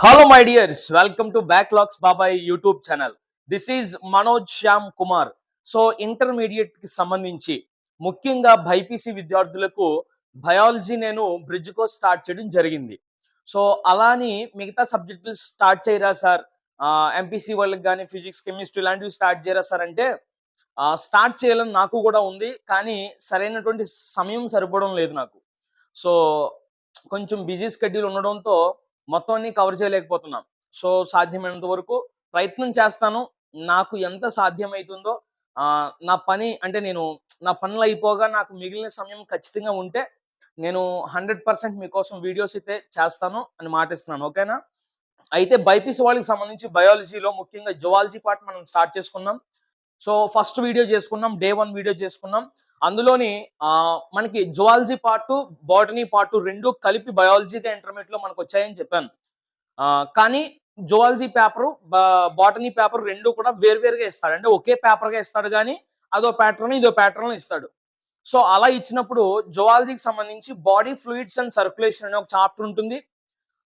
Hello, my dears. Welcome to Backlogs Babai YouTube channel. This is Manoj Shyam Kumar. So intermediate కి సంబంధించి ముఖ్యంగా BiPC విద్యార్థులకు biology నేను బ్రిడ్జ్ కోర్స్ స్టార్ట్ చేయడం జరిగింది. సో అలాని మిగతా సబ్జెక్టులు స్టార్ట్ చేయరా సార్, ఎంపీసీ వాళ్ళకి కానీ ఫిజిక్స్ కెమిస్ట్రీ ఇలాంటివి స్టార్ట్ చేయరా సార్ అంటే స్టార్ట్ చేయాలని నాకు కూడా ఉంది. కానీ సరైనటువంటి సమయం సరిపోవడం లేదు నాకు. సో కొంచెం బిజీ షెడ్యూల్ ఉండడంతో మొత్తం అన్ని కవర్ చేయలేకపోతున్నాం. సో సాధ్యమైనంత వరకు ప్రయత్నం చేస్తాను. నాకు ఎంత సాధ్యమైతుందో నా పని అంటే నా పనులు అయిపోగా నాకు మిగిలిన సమయం ఖచ్చితంగా ఉంటే నేను 100% మీకోసం వీడియోస్ అయితే చేస్తాను అని మాటిస్తున్నాను. ఓకేనా? అయితే బైపీసీ వాళ్ళకి సంబంధించి బయాలజీలో ముఖ్యంగా జువాలజీ పార్ట్ మనం స్టార్ట్ చేసుకున్నాం. సో ఫస్ట్ వీడియో చేసుకున్నాం, డే 1 వీడియో చేసుకున్నాం. అందులోని మనకి జువాలజీ పార్ట్, బాటనీ పార్ట్ రెండు కలిపి బయాలజీగా ఇంటర్మీడియట్ లో మనకు వచ్చాయని చెప్పాను. కానీ జువాలజీ పేపరు, బాటనీ పేపర్ రెండు కూడా వేరువేరుగా ఇస్తాడు. అంటే ఒకే పేపర్గా ఇస్తాడు కానీ అదో ప్యాటర్న్ ఇదో ప్యాటర్న్ ఇస్తాడు. సో అలా ఇచ్చినప్పుడు జువాలజీకి సంబంధించి బాడీ ఫ్లూయిడ్స్ అండ్ సర్క్యులేషన్ అనే ఒక చాప్టర్ ఉంటుంది.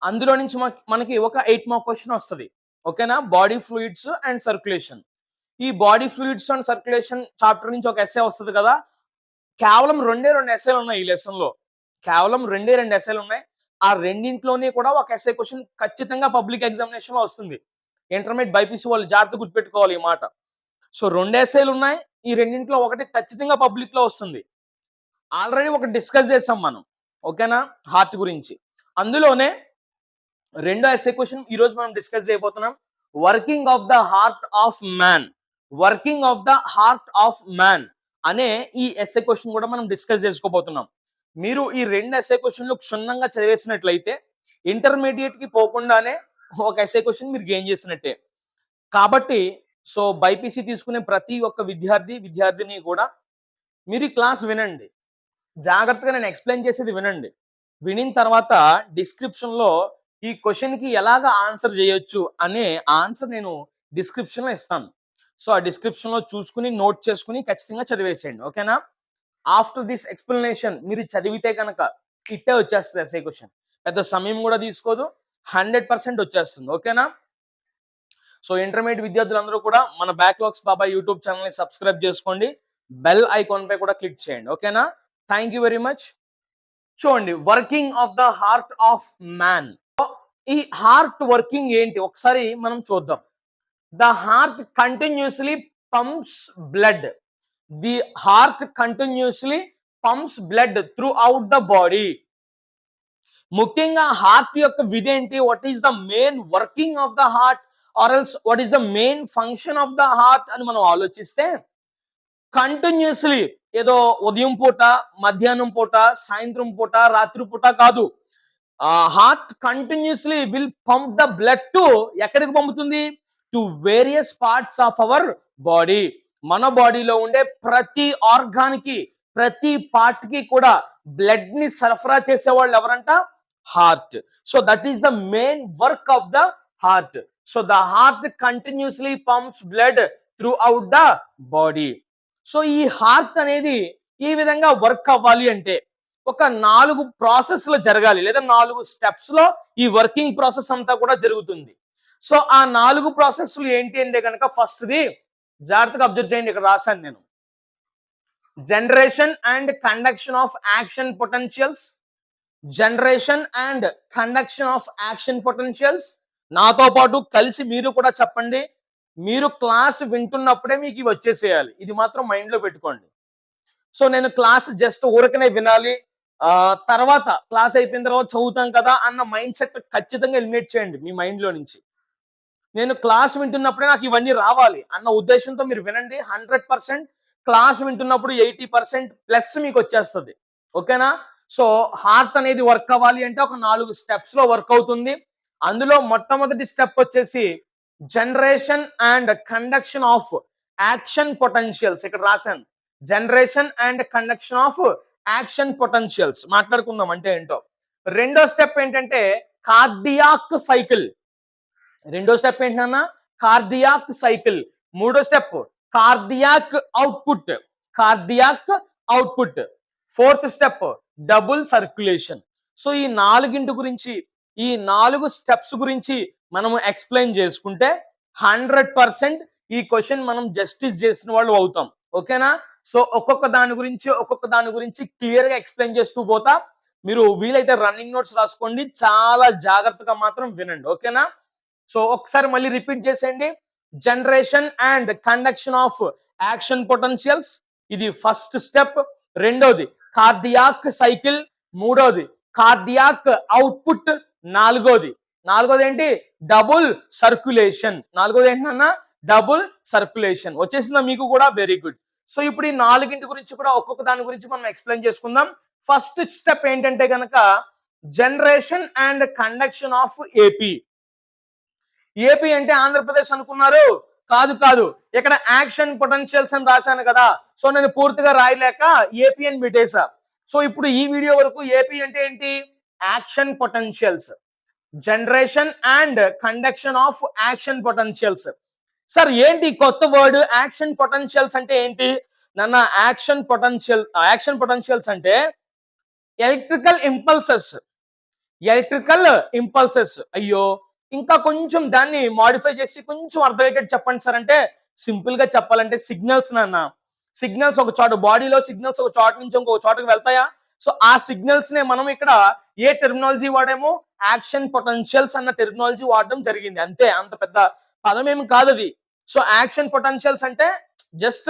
అందులో నుంచి మనకి ఒక 8 మార్క్ క్వశ్చన్ వస్తుంది. ఓకేనా? Body fluids and circulation. ఈ body fluids and circulation chapter నుంచి ఒక ఎస్సే వస్తుంది కదా. కేవలం రెండు ఎస్సేలు ఉన్నాయి ఈ లెసన్ లో. కేవలం రెండు ఎస్సేలు ఉన్నాయి. ఆ రెండింటిలోనే కూడా ఒక ఎస్ఏ క్వశ్చన్ ఖచ్చితంగా పబ్లిక్ ఎగ్జామినేషన్ లో వస్తుంది. ఇంటర్మీడియట్ బైపీసీ వాళ్ళు జాగ్రత్త గుర్తుపెట్టుకోవాలి ఈ మాట. సో 2 ఎస్ఏలు ఉన్నాయి. ఈ రెండింటిలో ఒకటి ఖచ్చితంగా పబ్లిక్ లో వస్తుంది. ఆల్రెడీ ఒక డిస్కస్ చేసాం మనం. ఓకేనా? హార్ట్ గురించి. అందులోనే రెండో ఎస్ఏ క్వశ్చన్ ఈ రోజు మనం డిస్కస్ చేయబోతున్నాం. Working of the heart of man. Working of the heart of man అనే ఈ ఎస్ఏ క్వశ్చన్ కూడా మనం డిస్కస్ చేసుకోబోతున్నాం. మీరు ఈ రెండు ఎస్ఏ క్వశ్చన్లు క్షుణ్ణంగా చదివేసినట్లయితే ఇంటర్మీడియట్ కి పోకుండానే ఒక ఎస్ఏ క్వశ్చన్ మీరు గెయిన్ చేసినట్టే. కాబట్టి సో బైపీసీ తీసుకునే ప్రతి ఒక్క విద్యార్థిని కూడా మీరు ఈ క్లాస్ వినండి. జాగ్రత్తగా నేను ఎక్స్ప్లెయిన్ చేసేది వినండి. వినిన తర్వాత డిస్క్రిప్షన్ లో ఈ క్వశ్చన్ కి ఎలాగ ఆన్సర్ చేయొచ్చు అనే ఆన్సర్ నేను డిస్క్రిప్షన్ లో ఇస్తాను. సో ఆ డిస్క్రిప్షన్ లో చూసుకుని నోట్ చేసుకుని ఖచ్చితంగా చదివేసేయండి. ఓకేనా? ఆఫ్టర్ దిస్ ఎక్స్ప్లెనేషన్ మీరు చదివితే కనుక ఇట్టే వచ్చేస్తుంది ఎస్ఏ క్వశ్చన్. పెద్ద సమయం కూడా తీసుకోదు, 100% వచ్చేస్తుంది. ఓకేనా? సో ఇంటర్మీడియట్ విద్యార్థులందరూ కూడా మన బ్యాక్లాగ్స్ బాబాయ్ యూట్యూబ్ ఛానల్ ని సబ్స్క్రైబ్ చేసుకోండి. బెల్ ఐకాన్ పై కూడా క్లిక్ చేయండి. ఓకేనా? Thank you very much. చూడండి, working of the heart of man. ఈ హార్ట్ వర్కింగ్ ఏంటి ఒకసారి మనం చూద్దాం. The heart continuously pumps blood. The heart continuously pumps blood throughout the body. ముఖ్యంగా హార్ట్ యొక్క విధి ఏంటి? What is the main working of the heart or else what is the main function of the heart అని మనం ఆలోచిస్తే continuously ఏదో ఉదయం పూట, మధ్యాహ్నం పూట, సాయంత్రం పూట, రాత్రి పూట కాదు. Heart continuously will pump the blood to ఎక్కడికి పంపుతుంది? To various parts of our body. మన బాడీలో ఉండే ప్రతి ఆర్గాన్ కి, ప్రతి పార్ట్ కి కూడా బ్లడ్ ని సరఫరా చేసే వాళ్ళు ఎవరంట? Heart. So that is the main work of the heart. So the heart continuously pumps blood through out the body. So ఈ హార్ట్ అనేది ఈ విధంగా వర్క్ అవ్వాలి అంటే ఒక 4 ప్రాసెస్లు జరగాలి, లేదా 4 స్టెప్స్ లో ఈ వర్కింగ్ ప్రాసెస్ అంతా కూడా జరుగుతుంది. సో ఆ 4 ప్రాసెస్లు ఏంటి అంటే కనుక ఫస్ట్ది జాగ్రత్తగా అబ్జర్వ్ చేయండి. ఇక్కడ రాశాను నేను. Generation and conduction of action potentials. Generation and conduction of action potentials. నాతో పాటు కలిసి మీరు కూడా చెప్పండి. మీరు క్లాస్ వింటున్నప్పుడే మీకు ఇవి వచ్చేసేయాలి. ఇది మాత్రం మైండ్ లో పెట్టుకోండి. సో నేను క్లాస్ జస్ట్ ఊరకనే వినాలి, తర్వాత క్లాస్ అయిపోయిన తర్వాత చదువుతాం కదా అన్న మైండ్ సెట్ ఖచ్చితంగా ఎలిమినేట్ చేయండి మీ మైండ్ లో నుంచి. నేను క్లాస్ వింటున్నప్పుడే నాకు ఇవన్నీ రావాలి అన్న ఉద్దేశంతో మీరు వినండి. 100% క్లాస్ వింటున్నప్పుడు 80% ప్లస్ మీకు వచ్చేస్తుంది. ఓకేనా? సో హార్ట్ అనేది వర్క్ అవ్వాలి అంటే ఒక 4 స్టెప్స్ లో వర్క్ అవుతుంది. అందులో మొట్టమొదటి స్టెప్ వచ్చేసి generation and conduction of action potentials. ఇక్కడ రాశాను, generation and conduction of action potentials. మాట్లాడుకుందాం అంటే ఏంటో. రెండో స్టెప్ ఏంటంటే కార్డియాక్ సైకిల్. రెండో స్టెప్ ఏంటన్నా? Cardiac cycle. మూడో step cardiac output. Cardiac output. Fourth step double circulation. So ఈ 4 గురించి ఈ 4 స్టెప్స్ గురించి మనము ఎక్స్ప్లెయిన్ చేసుకుంటే 100% ఈ క్వశ్చన్ మనం జస్టిస్ చేసిన వాళ్ళు అవుతాం. ఓకేనా? సో ఒక్కొక్క దాని గురించి క్లియర్ గా ఎక్స్ప్లెయిన్ చేస్తూ పోతా. మీరు వీలైతే రన్నింగ్ నోట్స్ రాసుకోండి, చాలా జాగ్రత్తగా మాత్రం వినండి. ఓకేనా? సో ఒకసారి మళ్ళీ రిపీట్ చేసేయండి. Generation and conduction of action potentials, ఇది ఫస్ట్ స్టెప్. రెండోది కార్డియాక్ సైకిల్, మూడోది కార్డియాక్ అవుట్పుట్, నాలుగోది ఏంటి, డబుల్ సర్క్యులేషన్. నాలుగోది ఏంటన్నా, డబుల్ సర్క్యులేషన్. వచ్చేసిందా మీకు కూడా? Very good. సో ఇప్పుడు ఈ నాలుగింటి గురించి కూడా ఒక్కొక్క దాని గురించి మనం ఎక్స్ప్లెయిన్ చేసుకుందాం. ఫస్ట్ స్టెప్ ఏంటంటే కనుక generation and conduction of AP. AP అంటే ఆంధ్రప్రదేశ్ అనుకున్నారు? కాదు. ఇక్కడ యాక్షన్ పొటెన్షియల్స్ అని రాశాను కదా, సో నేను పూర్తిగా రాయలేక ఏపీ అని పెట్టేశా. సో ఇప్పుడు ఈ వీడియో వరకు ఏపీ అంటే ఏంటి, action potentials, generation and conduction of action potentials. Sir ఏంటి కొత్త వర్డ్ యాక్షన్ పొటెన్షియల్స్ అంటే ఏంటి నన్న? యాక్షన్ పొటెన్షియల్స్ అంటే ఎలక్ట్రికల్ ఇంపల్సెస్. అయ్యో, ఇంకా కొంచెం దాన్ని మాడిఫై చేసి కొంచెం అర్థమయ్యేటట్టు చెప్పండి సార్ అంటే, సింపుల్ గా చెప్పాలంటే సిగ్నల్స్ నాన్న. సిగ్నల్స్ ఒక చోట, బాడీలో సిగ్నల్స్ ఒక చోట నుంచి ఇంకొక చోటకి వెళ్తాయా? సో ఆ సిగ్నల్స్ నే మనం ఇక్కడ ఏ టెర్మినాలజీ వాడామో, యాక్షన్ పొటెన్షియల్స్ అన్న టెర్మినాలజీ వాడడం జరిగింది. అంతే, అంత పెద్ద పదం ఏమి కాదు అది. సో యాక్షన్ పొటెన్షియల్స్ అంటే జస్ట్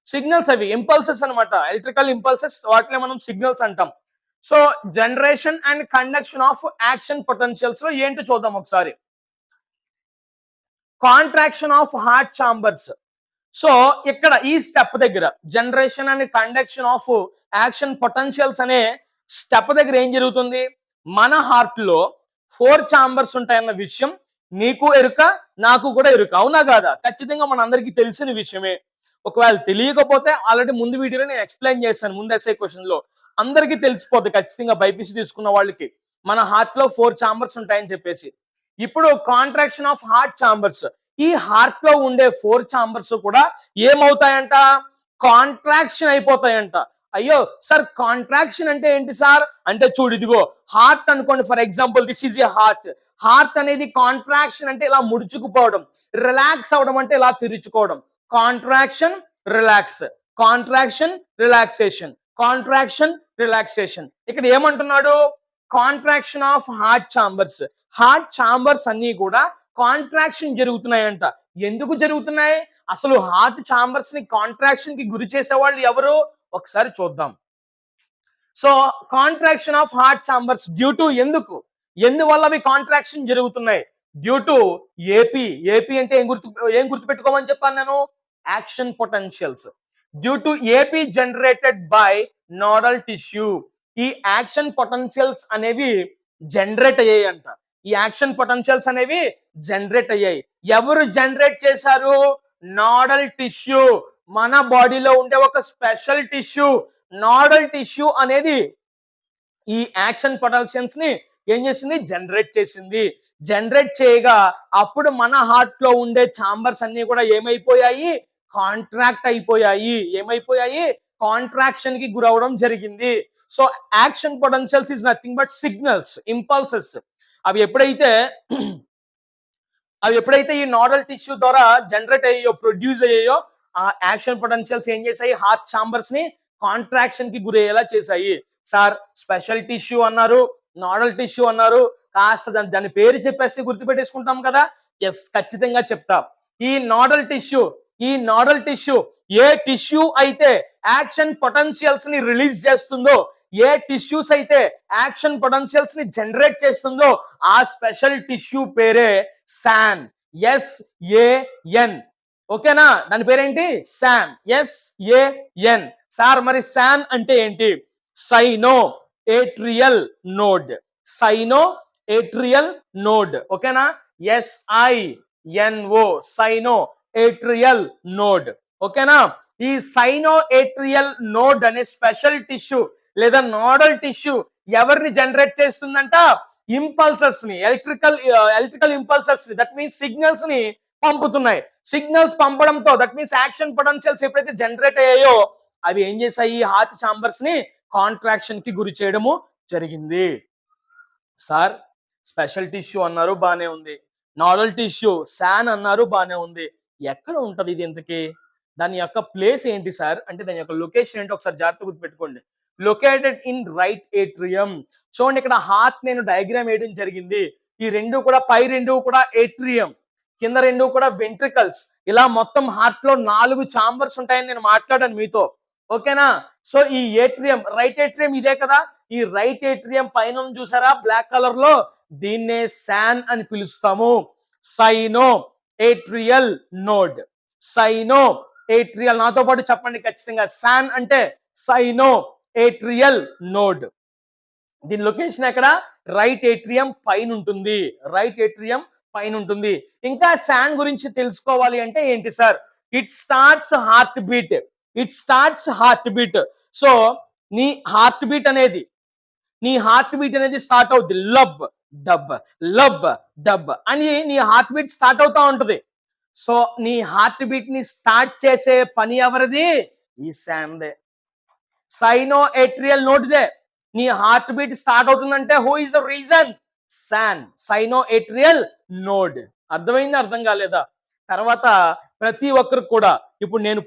సిగ్నల్స్, అవి ఇంపల్సెస్ అనమాట, ఎలక్ట్రికల్ ఇంపల్సెస్, వాటిని మనం సిగ్నల్స్ అంటాం. So generation and conduction of action potentials లో ఏంటో చూద్దాం ఒకసారి. Contraction of heart chambers. So ఇక్కడ ఈ స్టెప్ దగ్గర generation and conduction of action potentials అనే స్టెప్ దగ్గర ఏం జరుగుతుంది, మన హార్ట్ లో 4 ఛాంబర్స్ ఉంటాయన్న విషయం నీకు ఎరుక, నాకు కూడా ఎరుక. అవునా కాదా? ఖచ్చితంగా మన అందరికీ తెలిసిన విషయమే. ఒకవేళ తెలియకపోతే ఆల్రెడీ ముందు వీడియోలో నేను ఎక్స్ప్లెయిన్ చేశాను, ముందు ఎస్ఐ క్వశ్చన్ లో అందరికీ తెలిసిపోద్ది ఖచ్చితంగా, బైపీసీ తీసుకున్న వాళ్ళకి మన హార్ట్ లో 4 ఛాంబర్స్ ఉంటాయని చెప్పేసి. ఇప్పుడు కాంట్రాక్షన్ ఆఫ్ హార్ట్ ఛాంబర్స్, ఈ హార్ట్ లో ఉండే 4 ఛాంబర్స్ కూడా ఏమవుతాయంట, కాంట్రాక్షన్ అయిపోతాయంట. అయ్యో సార్ కాంట్రాక్షన్ అంటే ఏంటి సార్ అంటే, చూడు ఇదిగో హార్ట్ అనుకోండి, for example this is a heart. Heart అనేది కాంట్రాక్షన్ అంటే ఇలా ముడుచుకుపోవడం, రిలాక్స్ అవడం అంటే ఇలా తిరుచుకోవడం. Contraction, relax, contraction, relaxation, contraction, relaxation. ఇక్కడ ఏమంటున్నాడు, contraction of heart chambers. Heart chambers అన్ని కూడా కాంట్రాక్షన్ జరుగుతున్నాయంట. ఎందుకు జరుగుతున్నాయి? అసలు హార్ట్ ఛాంబర్స్ ని కాంట్రాక్షన్ కి గురి చేసే వాళ్ళు ఎవరు ఒకసారి చూద్దాం. So contraction of heart chambers due to, ఎందువల్ల అవి కాంట్రాక్షన్ జరుగుతున్నాయి? Due to AP. ఏపీ అంటే ఏం గుర్తుపెట్టుకోమని చెప్పాను నేను, action potentials. Due to AP generated by nodal tissue. ఈ యాక్షన్ పొటెన్షియల్స్ అనేవి జనరేట్ అయ్యాయి అంట. ఈ యాక్షన్ పొటెన్షియల్స్ అనేవి జనరేట్ అయ్యాయి. ఎవరు జనరేట్ చేశారు? Nodal tissue. మన బాడీలో ఉండే ఒక స్పెషల్ టిష్యూ, నోడల్ టిష్యూ అనేది ఈ యాక్షన్ పొటెన్షియల్స్ ని ఏం చేసింది, జనరేట్ చేసింది. జనరేట్ చేయగా అప్పుడు మన హార్ట్ లో ఉండే ఛాంబర్స్ అన్ని కూడా ఏమైపోయాయి, కాంట్రాక్ట్ అయిపోయాయి. ఏమైపోయాయి, కాంట్రాక్షన్ కి గురవడం జరిగింది. So action potentials is nothing but signals, impulses. అవి ఎప్పుడైతే ఈ నోడల్ టిష్యూ ద్వారా జనరేట్ అయ్యాయో, ప్రొడ్యూస్ అయ్యాయో, ఆ యాక్షన్ పొటెన్షియల్స్ ఏం చేశాయి, హార్ట్ ఛాంబర్స్ ని కాంట్రాక్షన్ కి గురయ్యేలా చేశాయి. సార్ స్పెషల్ టిష్యూ అన్నారు, నోడల్ టిష్యూ అన్నారు, కాస్త దాని పేరు చెప్పేస్తే గుర్తుపెట్టేసుకుంటాం కదా. ఎస్, ఖచ్చితంగా చెప్తా. ఈ నోడల్ టిష్యూ ఏ టిష్యూ అయితే యాక్షన్ పొటెన్షియల్స్ ని రిలీజ్ చేస్తుందో, ఏ టిష్యూస్ అయితే యాక్షన్ పొటెన్షియల్స్ ని జనరేట్ చేస్తుందో, ఆ స్పెషల్ టిష్యూ పేరే శాన్. SAN. ఓకేనా? దాని పేరేంటి, శాన్. SAN. సార్ మరి శాన్ అంటే ఏంటి? Cyano atrial node. Cyano atrial node. ఓకేనా? SINO, cyano atrial node. ఓకేనా? ఈ సైనో ఏట్రియల్ నోడ్ అనే స్పెషల్ టిష్యూ లేదా నోడల్ టిష్యూ ఎవరిని జనరేట్ చేస్తుందంట, ఇంపల్సెస్ ని, ఎలక్ట్రికల్ ఇంపల్సెస్ ని, దట్ మీన్స్ సిగ్నల్స్ ని పంపుతున్నాయి. సిగ్నల్స్ పంపడంతో దట్ మీన్స్ యాక్షన్ పొటెన్షియల్స్ ఎప్పుడైతే జనరేట్ అయ్యాయో అవి ఏం చేశాయి, హార్ట్ ఛాంబర్స్ ని కాంట్రాక్షన్ కి గురి చేయడము జరిగింది. సార్ స్పెషల్ టిష్యూ అన్నారు బానే ఉంది. నాడల్ టిష్యూ, శాన్ అన్నారు బానే ఉంది. ఎక్కడ ఉంటది ఇది ఇంతకీ? దాని యొక్క ప్లేస్ ఏంటి సార్? అంటే దాని యొక్క లొకేషన్ ఏంటో ఒకసారి జాగ్రత్తగా గుర్తుపెట్టుకోండి. Located in right atrium. చూడండి ఇక్కడ హార్ట్ నేను డయాగ్రామ్ వేయడం జరిగింది. ఈ 2 కూడా పై 2 కూడా ఏట్రియం. కింద 2 కూడా వెంట్రికల్స్. ఇలా మొత్తం హార్ట్ లో 4 చాంబర్స్ ఉంటాయని నేను మాట్లాడాను మీతో. ఓకేనా? సో ఈ ఏట్రియం, రైట్ ఏట్రియం ఇదే కదా? ఈ రైట్ ఏట్రియం పైన ఉంది చూసారా బ్లాక్ కలర్ లో, దీన్నే శాన్ అని పిలుస్తాము. Cyano atrial node. Cyano atrial, నాతో పాటు చెప్పండి ఖచ్చితంగా. శాన్ అంటే సైనో ఏట్రియల్ నోడ్. దీని లొకేషన్ ఎక్కడ? రైట్ ఏట్రియం పైన ఉంటుంది. రైట్ ఏట్రియం పైన ఉంటుంది. ఇంకా శాన్ గురించి తెలుసుకోవాలి అంటే ఏంటి sir? It starts heart beat. It starts heart beat. So నీ హార్ట్ బీట్ అనేది స్టార్ట్ అవుద్ది. లబ్ డబ్, లబ్ డబ్ అని నీ హార్ట్ బీట్ స్టార్ట్ అవుతా ఉంటది. సో నీ హార్ట్ బీట్ ని స్టార్ట్ చేసే పని ఎవరిది? ఈ శాన్దే. సైనో ఏట్రియల్ నోడ్దే. నీ హార్ట్ బీట్ స్టార్ట్ అవుతుందంటే who is the reason? SAN, sino atrial node. అర్థమైందా? అర్థం కాలేదా? తర్వాత ప్రతి ఒక్కరికి కూడా ఇప్పుడు నేను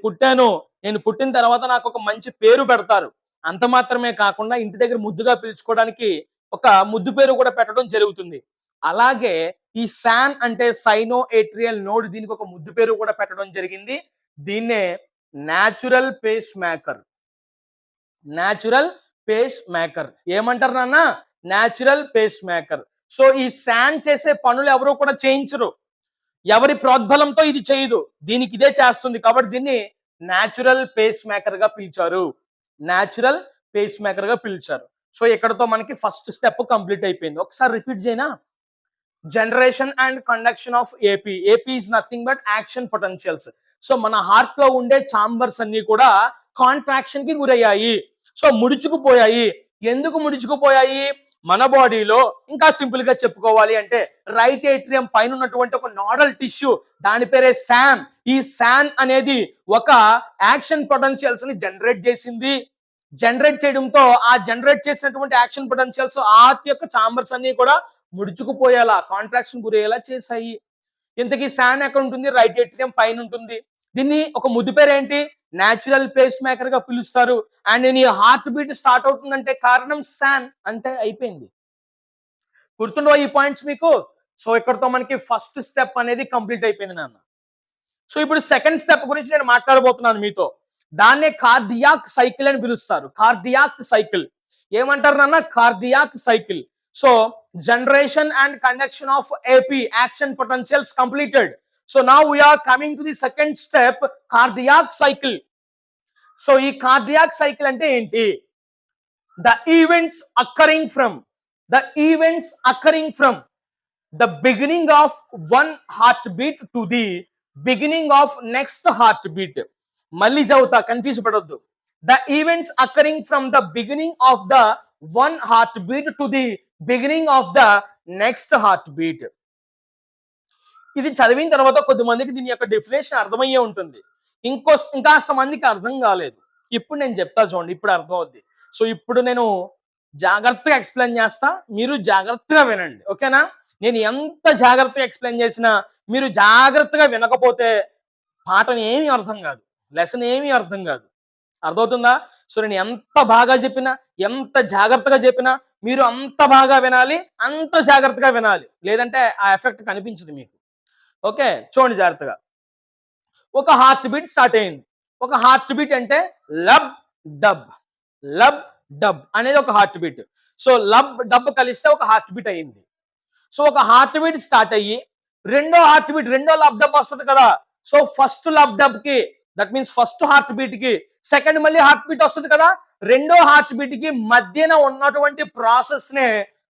పుట్టిన తర్వాత నాకు ఒక మంచి పేరు పెడతారు. అంత మాత్రమే కాకుండా ఇంటి దగ్గర ముద్దుగా పిలుచుకోవడానికి ఒక ముద్దు పేరు కూడా పెట్టడం జరుగుతుంది. అలాగే ఈ శాన్ అంటే సైనో ఏట్రియల్ నోడ్, దీనికి ఒక ముద్దు పేరు కూడా పెట్టడం జరిగింది. దీన్నే natural pacemaker. Natural pacemaker. ఏమంటారు నాన్న? Natural pacemaker. సో ఈ శాన్ చేసే పనులు ఎవరు కూడా చేయించరు. ఎవరి ప్రోద్బలంతో ఇది చేయదు. దీనికి ఇదే చేస్తుంది. కాబట్టి దీన్ని న్యాచురల్ పేస్ మేకర్ గా పిలిచారు. న్యాచురల్ పేస్ మేకర్ గా పిలిచారు. సో ఇక్కడతో మనకి ఫస్ట్ స్టెప్ కంప్లీట్ అయిపోయింది. ఒకసారి రిపీట్ చేయనా? Generation and conduction of AP. AP is nothing but action potentials. So మన హార్ట్ లో ఉండే చాంబర్స్ అన్ని కూడా కాంట్రాక్షన్ కి గురయ్యాయి. సో ముడుచుకుపోయాయి. ఎందుకు ముడుచుకుపోయాయి? మన బాడీలో ఇంకా సింపుల్ గా చెప్పుకోవాలి అంటే రైట్ ఏట్రియం పైన ఉన్నటువంటి ఒక నాడల్ టిష్యూ, దాని పేరే శాన్. ఈ శాన్ అనేది ఒక యాక్షన్ పొటెన్షియల్స్ ని జనరేట్ చేసింది. జనరేట్ చేయడంతో ఆ జనరేట్ చేసినటువంటి యాక్షన్ పొటెన్షియల్స్ హార్ట్ యొక్క చాంబర్స్ అన్ని కూడా ముడుచుకుపోయేలా, కాంట్రాక్షన్ గురయ్యేలా చేశాయి. ఇంతకీ శాన్ ఎక్కడ ఉంటుంది? రైట్ ఏట్రియం పైన ఉంటుంది. దీన్ని ఒక ముద్దు పేరు ఏంటి? న్యాచురల్ పేస్ మేకర్ గా పిలుస్తారు. అండ్ నీ హార్ట్ బీట్ స్టార్ట్ అవుతుందంటే కారణం శాన్. అంతే, అయిపోయింది. గుర్తుండవా ఈ పాయింట్స్ మీకు? సో ఇక్కడతో మనకి ఫస్ట్ స్టెప్ అనేది కంప్లీట్ అయిపోయింది నాన్న. సో ఇప్పుడు సెకండ్ స్టెప్ గురించి నేను మాట్లాడబోతున్నాను మీతో. దాన్నే కార్డియాక్ సైకిల్ అని పిలుస్తారు. Cardiac cycle. ఏమంటారు నాన్న? Cardiac cycle. So generation and conduction of AP, action potentials completed. So now we are coming to the second step, cardiac cycle. So ఈ cardiac cycle అంటే ఏంటి? The events occurring from the beginning of one heartbeat to the beginning of next heartbeat. మళ్ళీ చదువుతా, confuse పడొద్దు. The events occurring from the beginning of the one heartbeat to the beginning of the next heartbeat. ఇది చదివిన తర్వాత కొద్దిమందికి దీని యొక్క definition అర్థమయ్యే ఉంటుంది. ఇంకాస్త మందికి అర్థం కాలేదు. ఇప్పుడు నేను చెప్తా చూడండి, ఇప్పుడు అర్థం అవుద్ది. సో ఇప్పుడు నేను జాగ్రత్తగా ఎక్స్ప్లెయిన్ చేస్తా, మీరు జాగ్రత్తగా వినండి. ఓకేనా? నేను ఎంత జాగ్రత్తగా ఎక్స్ప్లెయిన్ చేసినా మీరు జాగ్రత్తగా వినకపోతే పాఠం ఏమీ అర్థం కాదు, లెసన్ ఏమీ అర్థం కాదు. అర్థమవుతుందా? సో నేను ఎంత బాగా చెప్పినా, ఎంత జాగ్రత్తగా చెప్పినా మీరు అంత బాగా వినాలి, అంత జాగ్రత్తగా వినాలి. లేదంటే ఆ ఎఫెక్ట్ కనిపించదు మీకు. ఓకే, చూడండి జాగ్రత్తగా. ఒక హార్ట్ బీట్ స్టార్ట్ అయింది. ఒక హార్ట్ బీట్ అంటే లబ్ డబ్. లబ్ డబ్ అనేది ఒక heart beat. So lub dub కలిస్తే ఒక హార్ట్ బీట్ అయింది. సో ఒక హార్ట్ బీట్ స్టార్ట్ అయ్యి రెండో హార్ట్ బీట్, రెండో లబ్ డబ్ వస్తుంది కదా. సో ఫస్ట్ లబ్ డబ్ కి, that means first heart beat కి సెకండ్ మళ్ళీ హార్ట్ బీట్ వస్తుంది కదా. రెండో హార్ట్ బీట్ కి మధ్యన ఉన్నటువంటి ప్రాసెస్ నే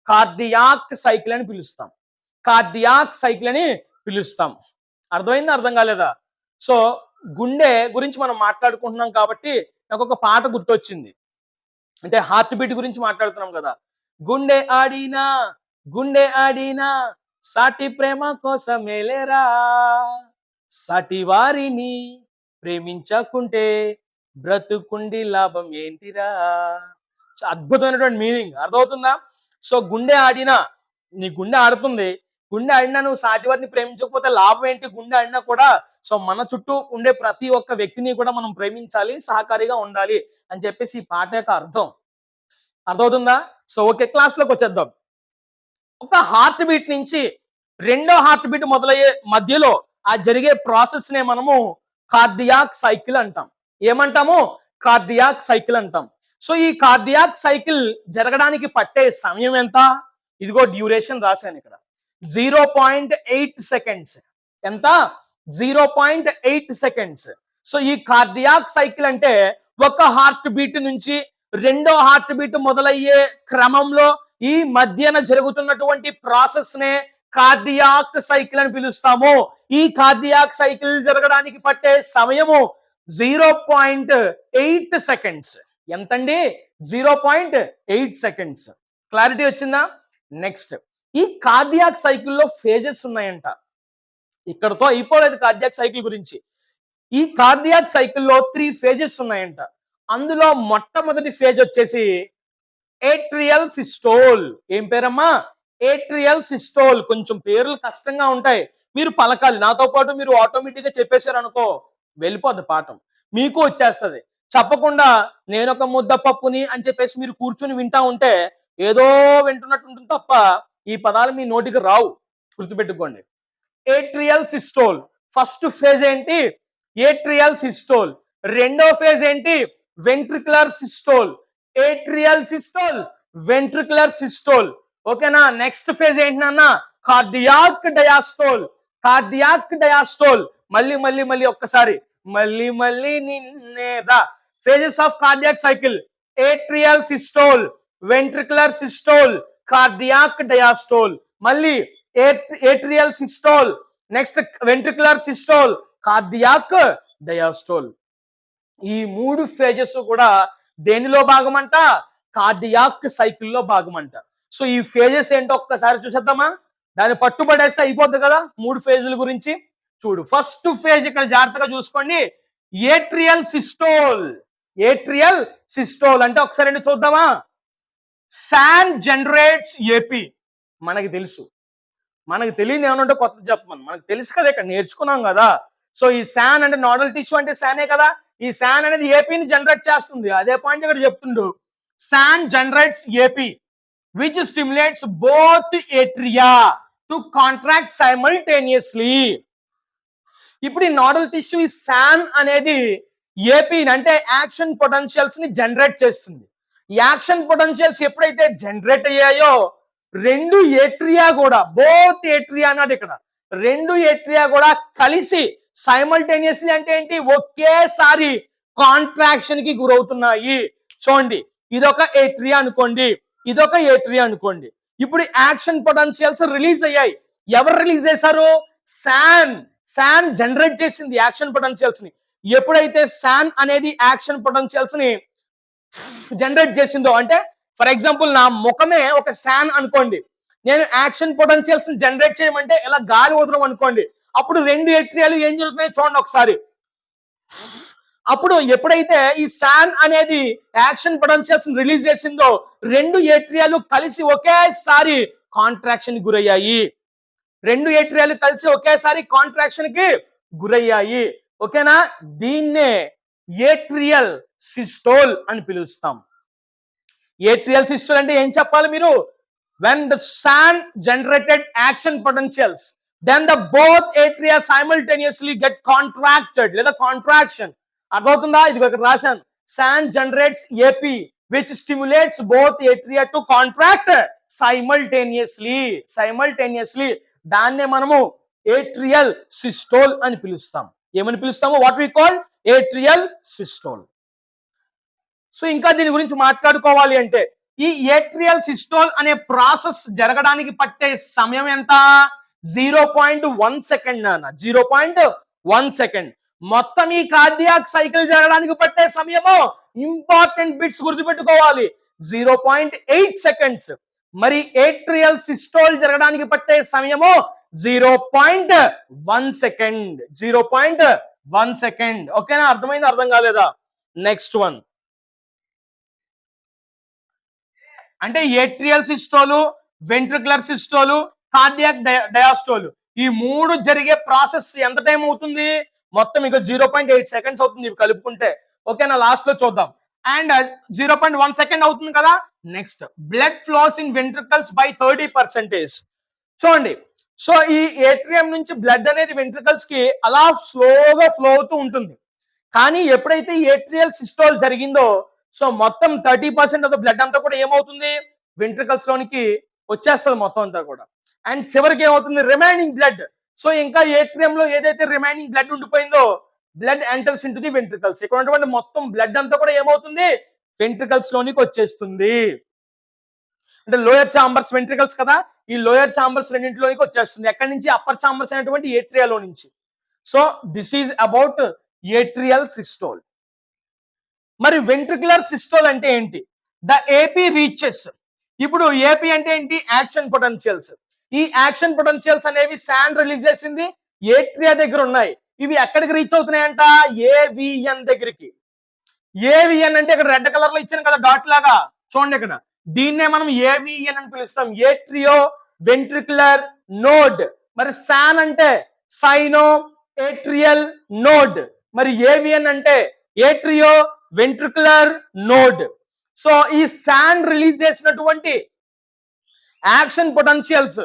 కార్డియాక్ సైకిల్ అని పిలుస్తాం. కార్డియాక్ సైకిల్ అని పిలుస్తాం. అర్థమైందా? అర్థం కాలేదా? సో గుండె గురించి మనం మాట్లాడుకుంటున్నాం కాబట్టి నాకు ఒక పాట గుర్తొచ్చింది. అంటే హార్ట్ బీట్ గురించి మాట్లాడుతున్నాం కదా. గుండె ఆడినా సాటి ప్రేమ కోసమేలేరా, సాటి వారిని ప్రేమించకుంటే బ్రతుకుండి లాభం ఏంటిరా. అద్భుతమైనటువంటి మీనింగ్. అర్థమవుతుందా? సో గుండె ఆడినా, నీ గుండె ఆడుతుంది. గుండె ఆడినా నువ్వు సాటివారిని ప్రేమించకపోతే లాభం ఏంటి? గుండె ఆడినా కూడా. సో మన చుట్టూ ఉండే ప్రతి ఒక్క వ్యక్తిని కూడా మనం ప్రేమించాలి, సహకారిగా ఉండాలి అని చెప్పేసి ఈ పాట యొక్క అర్థం. అర్థమవుతుందా? సో ఓకే, క్లాస్లోకి వచ్చేద్దాం. ఒక హార్ట్ బీట్ నుంచి రెండో హార్ట్ బీట్ మొదలయ్యే మధ్యలో ఆ జరిగే ప్రాసెస్ నే మనము కార్డియాక్ సైకిల్ అంటాం. ఏమంటాము? కార్డియాక్ సైకిల్ అంటాం. సో ఈ కార్డియాక్ సైకిల్ జరగడానికి పట్టే సమయం ఎంత? ఇదిగో డ్యూరేషన్ రాశాను ఇక్కడ, 0.8 సెకండ్స్. ఎంత? 0.8 సెకండ్స్. సో ఈ కార్డియాక్ సైకిల్ అంటే ఒక హార్ట్ బీట్ నుంచి రెండో హార్ట్ బీట్ మొదలయ్యే క్రమంలో ఈ మధ్యన జరుగుతున్నటువంటి ప్రాసెస్ నే కార్డియాక్ సైకిల్ అని పిలుస్తాము. ఈ కార్డియాక్ సైకిల్ జరగడానికి పట్టే సమయము 0.8 సెకండ్స్. ఎంతండి? 0.8 సెకండ్స్. క్లారిటీ వచ్చిందా? నెక్స్ట్, ఈ కార్డియాక్ సైకిల్లో ఫేజెస్ ఉన్నాయంట. ఇక్కడతో అయిపోలేదు కార్డియాక్ సైకిల్ గురించి. ఈ కార్డియాక్ సైకిల్లో 3 ఫేజెస్ ఉన్నాయంట. అందులో మొట్టమొదటి ఫేజ్ వచ్చేసి ఏట్రియల్ సిస్టోల్. ఏం పేరమ్మా? Atrial systole. కొంచెం పేర్లు కష్టంగా ఉంటాయి, మీరు పలకాలి. నాతో పాటు మీరు ఆటోమేటిక్ గా చెప్పేశారు అనుకో, వెళ్ళిపోద్ది పాఠం, మీకు వచ్చేస్తుంది. చెప్పకుండా నేను ఒక ముద్ద పప్పుని అని చెప్పేసి మీరు కూర్చుని వింటా ఉంటే ఏదో వింటున్నట్టు ఉంటుంది తప్ప ఈ పదాలు మీ నోటికి రావు, గుర్తుపెట్టుకోండి. ఏట్రియల్ సిస్టోల్ ఫస్ట్ ఫేజ్ ఏంటి? Atrial systole. రెండో ఫేజ్ ఏంటి? Ventricular systole. Atrial systole, ventricular systole. ఓకేనా? నెక్స్ట్ ఫేజ్ ఏంటి నాన్న? Cardiac diastole. Cardiac diastole. మళ్ళీ మళ్ళీ మళ్ళీ ఒక్కసారి, మళ్ళీ మళ్ళీ నిన్నేదా. Phases of cardiac cycle: atrial systole, ventricular systole, cardiac diastole. మళ్ళీ atrial systole, next ventricular systole, cardiac diastole. ఈ 3 ఫేజెస్ కూడా దేనిలో భాగమంట? కార్డియాక్ సైకిల్లో భాగమంట. సో ఈ ఫేజెస్ ఏంటో ఒక్కసారి చూసేద్దామా? దాన్ని పట్టుబడేస్తే అయిపోద్ది కదా 3 ఫేజుల గురించి. చూడు, ఫస్ట్ ఫేజ్ ఇక్కడ జాగ్రత్తగా చూసుకోండి, ఏట్రియల్ సిస్టోల్. ఏట్రియల్ సిస్టోల్ అంటే ఒకసారి చూద్దామా? San generates AP. మనకి తెలుసు, మనకి తెలియదు ఏమన్నా కొత్త చెప్పమని, మనకు తెలుసు కదా, ఇక్కడ నేర్చుకున్నాం కదా. సో ఈ శాన్ అంటే నోడల్ టిష్యూ అంటే శానే కదా. ఈ శాన్ అనేది ఏపీని జనరేట్ చేస్తుంది. అదే పాయింట్ ఇక్కడ చెప్తుండు. San generates AP which stimulates both atria to contract simultaneously. ఇప్పుడు ఈ నోడల్ టిష్యూ, ఈ శాన్ అనేది ఏపీని అంటే యాక్షన్ పొటెన్షియల్స్ ని జనరేట్ చేస్తుంది. యాక్షన్ పొటెన్షియల్స్ ఎప్పుడైతే జనరేట్ అయ్యాయో రెండు ఏట్రియా కూడా, బోత్ ఏట్రియా అన్నది ఇక్కడ, రెండు ఏట్రియా కూడా కలిసి సైమల్టేనియస్లీ అంటే ఏంటి? ఒకేసారి కాంట్రాక్షన్ కి గురవుతున్నాయి. చూడండి, ఇదొక ఏట్రియా అనుకోండి, ఇదొక ఏట్రియా అనుకోండి. ఇప్పుడు యాక్షన్ పొటెన్షియల్స్ రిలీజ్ అయ్యాయి. ఎవరు రిలీజ్ చేశారు? శాన్. శాన్ జనరేట్ చేసింది యాక్షన్ పొటెన్షియల్స్ ని. ఎప్పుడైతే శాన్ అనేది యాక్షన్ పొటెన్షియల్స్ ని జనరేట్ చేసిందో, అంటే ఫర్ ఎగ్జాంపుల్ నా ముఖమే ఒక శాన్ అనుకోండి, నేను యాక్షన్ పొటెన్షియల్స్ ని జనరేట్ చేయమంటే ఇలా గాలి వదలం అనుకోండి, అప్పుడు రెండు ఏట్రియాలు ఏం జరుగుతున్నాయి చూడండి ఒకసారి. అప్పుడు ఎప్పుడైతే ఈ శాన్ అనేది యాక్షన్ పొటెన్షియల్స్ రిలీజ్ చేసిందో రెండు ఏట్రియాలు కలిసి ఒకేసారి కాంట్రాక్షన్ గురయ్యాయి. రెండు ఏట్రియాలు కలిసి ఒకేసారి కాంట్రాక్షన్ కి గురయ్యాయి. ఓకేనా? దీన్నే ఏట్రియల్ సిస్టోల్ అని పిలుస్తాం. ఏట్రియల్ సిస్టోల్ అంటే ఏం చెప్పాలి మీరు? when the SAN generated action potentials, then the both atria simultaneously get contracted లేదా contraction. అర్థమవుతుందా? ఇది ఇక్కడ రాశాను, SAN generates AP which stimulates both atria to contract simultaneously. simultaneously దాన్నే మనము ఏట్రియల్ సిస్టోల్ అని పిలుస్తాం. ఏమని పిలుస్తాము? What we call atrial systole. So ఇంకా దీని గురించి మాట్లాడుకోవాలి అంటే, ఈ ఏట్రియల్ సిస్టోల్ అనే ప్రాసెస్ జరగడానికి పట్టే సమయం ఎంత? 0.1 సెకండ్ నాన్న, 0.1 సెకండ్. మొత్తం ఈ కార్డియాక్ సైకిల్ జరగడానికి పట్టే సమయము ఇంపార్టెంట్ బిట్స్ గుర్తుపెట్టుకోవాలి, 0.8 సెకండ్స్. మరి ఏట్రియల్ సిస్టోల్ జరగడానికి పట్టే సమయము 0.1 సెకండ్. 0.1 సెకండ్. ఓకేనా? అర్థమైంది? అర్థం కాలేదా? నెక్స్ట్ వన్ అంటే ఏట్రియల్ సిస్టోలు వెంట్రికులర్ సిస్టోలు, కార్డియాక్ డయాస్టోలు. ఈ 3 జరిగే ప్రాసెస్ ఎంత టైం అవుతుంది? మొత్తం ఇక 0.8 సెకండ్స్ అవుతుంది ఇవి కలుపుకుంటే. ఓకేనా, లాస్ట్ లో చూద్దాం. అండ్ 0.1 సెకండ్ అవుతుంది కదా. Next, blood flows in ventricles by 30%. చూడండి, సో ఈ ఏట్రియం నుంచి బ్లడ్ అనేది వెంట్రికల్స్ కి అలా స్లోగా ఫ్లో అవుతూ ఉంటుంది. కానీ ఎప్పుడైతే ఏట్రియల్ సిస్టోల్ జరిగిందో, సో మొత్తం 30% ఆఫ్ ద బ్లడ్ అంతా కూడా ఏమవుతుంది? వెంట్రికల్స్ లోనికి వచ్చేస్తుంది మొత్తం అంతా కూడా. అండ్ చివరికి ఏమవుతుంది? రిమైనింగ్ బ్లడ్, సో ఇంకా ఏట్రియం లో ఏదైతే రిమైనింగ్ బ్లడ్ ఉండిపోయిందో, blood enters into the ventricles. ఇక్కడ ఉన్నటువంటి మొత్తం బ్లడ్ అంతా కూడా ఏమవుతుంది? వెంట్రికల్స్ లోనికి వచ్చేస్తుంది. అంటే లోయర్ చాంబర్స్ వెంట్రికల్స్ కదా, ఈ లోయర్ చాంబర్స్ రెండింటిలోనికి వచ్చేస్తుంది. ఎక్కడి నుంచి? అప్పర్ చాంబర్స్ అనేటువంటి ఏట్రియాలో నుంచి. So this is about atrial systole. మరి వెంట్రికులర్ సిస్టోల్ అంటే ఏంటి? The AP reaches. ఇప్పుడు ఏపీ అంటే ఏంటి? Action potentials. ఈ యాక్షన్ పొటెన్షియల్స్ అనేవి శాన్ రిలీజ్ చేసింది ఏట్రియా దగ్గర ఉన్నాయి. ఇవి ఎక్కడికి రీచ్ అవుతున్నాయంట? ఏవిఎన్ దగ్గరికి. ఏవిఎన్ అంటే ఇక్కడ రెడ్ కలర్ లో ఇచ్చాను కదా డాట్ లాగా, చూడండి ఇక్కడ. దీన్నే మనం ఏవిఎన్ అని పిలుస్తాం, ఏట్రియో వెంట్రికులర్ నోడ్. మరి శాన్ అంటే సైనో ఏట్రియల్ నోడ్, మరి ఏవిఎన్ అంటే ఏట్రియో వెంట్రికులర్ నోడ్. సో ఈ శాన్ రిలీజ్ చేసినటువంటి యాక్షన్ పొటెన్షియల్స్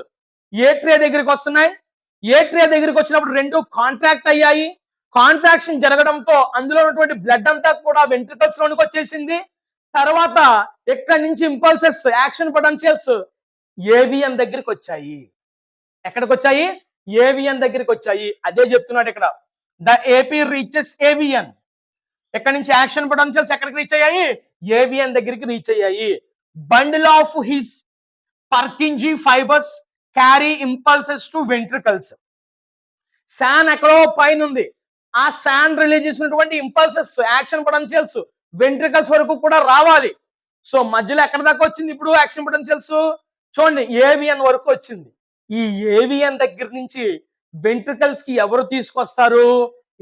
ఏట్రియా దగ్గరికి వస్తున్నాయి. ఏట్రియా దగ్గరికి వచ్చినప్పుడు రెండు కాంట్రాక్ట్ అయ్యాయి. కాంట్రాక్షన్ జరగడంతో అందులో ఉన్నటువంటి బ్లడ్ అంతా కూడా వెంట్రికల్స్ లోనికి వచ్చేసింది. తర్వాత ఎక్కడి నుంచి ఇంపల్సెస్, యాక్షన్ పొటెన్షియల్స్ ఏవిఎన్ దగ్గరికి వచ్చాయి. ఎక్కడికి వచ్చాయి? ఏవిఎన్ దగ్గరికి వచ్చాయి. అదే చెప్తున్నాడు ఇక్కడ, ద ఏపీ రీచెస్ ఏవిఎన్. ఎక్కడి నుంచి యాక్షన్ పొటెన్షియల్స్ ఎక్కడికి రీచ్ అయ్యాయి? ఏవిఎన్ దగ్గరికి రీచ్ అయ్యాయి. Bundle of His Purkinje fibres carry impulses to ventricles. SAN ఎక్కడో పైన ఉంది, ఆ శాన్ రిలీజ్ చేసినటువంటి ఇంపల్సెస్, యాక్షన్ పొటెన్షియల్స్ వెంట్రికల్స్ వరకు కూడా రావాలి. సో మధ్యలో ఎక్కడ దాకా వచ్చింది ఇప్పుడు యాక్షన్ పొటెన్షియల్స్? చూడండి, ఏవిఎన్ వరకు వచ్చింది. ఈ ఏవిఎన్ దగ్గర నుంచి వెంట్రికల్స్ కి ఎవరు తీసుకొస్తారు?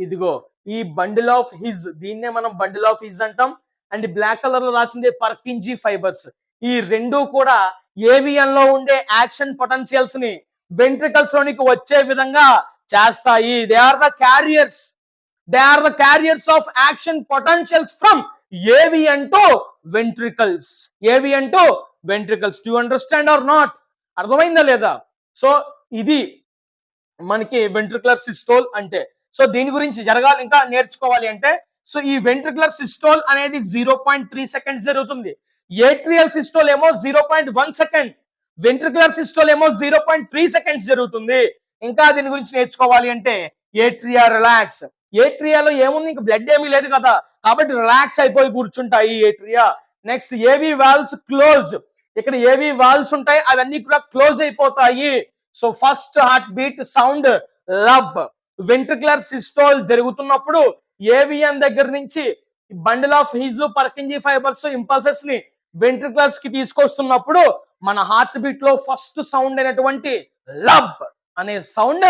ఇదిగో ఈ బండిల్ ఆఫ్ హిజ్, దీన్నే మనం బండిల్ ఆఫ్ హిజ్ అంటాం. అండ్ బ్లాక్ కలర్ లో రాసింది పర్కింజీ ఫైబర్స్. ఈ రెండు కూడా ఏవిఎన్ లో ఉండే యాక్షన్ పొటెన్షియల్స్ ని వెంట్రికల్స్ లోనికి వచ్చే విధంగా చేస్తాయి. They are the carriers. They are the carriers of action potentials from AVN to ventricles. AVN to ventricles. Do you understand or not? అర్థమైందా లేదా? సో ఇది మనకి వెంట్రికులర్ సిస్టోల్ అంటే. సో దీని గురించి జరగాలి, ఇంకా నేర్చుకోవాలి అంటే, సో ఈ వెంట్రికులర్ సిస్టోల్ అనేది 0.3 సెకండ్స్ జరుగుతుంది. ఏట్రియల్ సిస్టోల్ ఏమో 0.1 సెకండ్, వెంట్రికులర్ సిస్టోల్ ఏమో 0.3 సెకండ్స్ జరుగుతుంది. ఇంకా దీని గురించి నేర్చుకోవాలి అంటే, ఏట్రియా రిలాక్స్. ఏట్రియాలో ఏముంది? ఇంక బ్లడ్ ఏమీ లేదు కదా, కాబట్టి రిలాక్స్ అయిపోయి కూర్చుంటాయి atria. Next, AV valves close. ఇక్కడ ఏవి వాల్వ్స్ ఉంటాయి, అవన్నీ కూడా క్లోజ్ అయిపోతాయి. So first heart beat sound lub. Ventricular systole జరుగుతున్నప్పుడు ఏవిఎన్ దగ్గర నుంచి bundle of His Purkinje fibres impulses ని వెంట్రికులర్స్ కి తీసుకొస్తున్నప్పుడు మన హార్ట్ బీట్ లో ఫస్ట్ సౌండ్ అయినటువంటి లబ్ అనే సౌండ్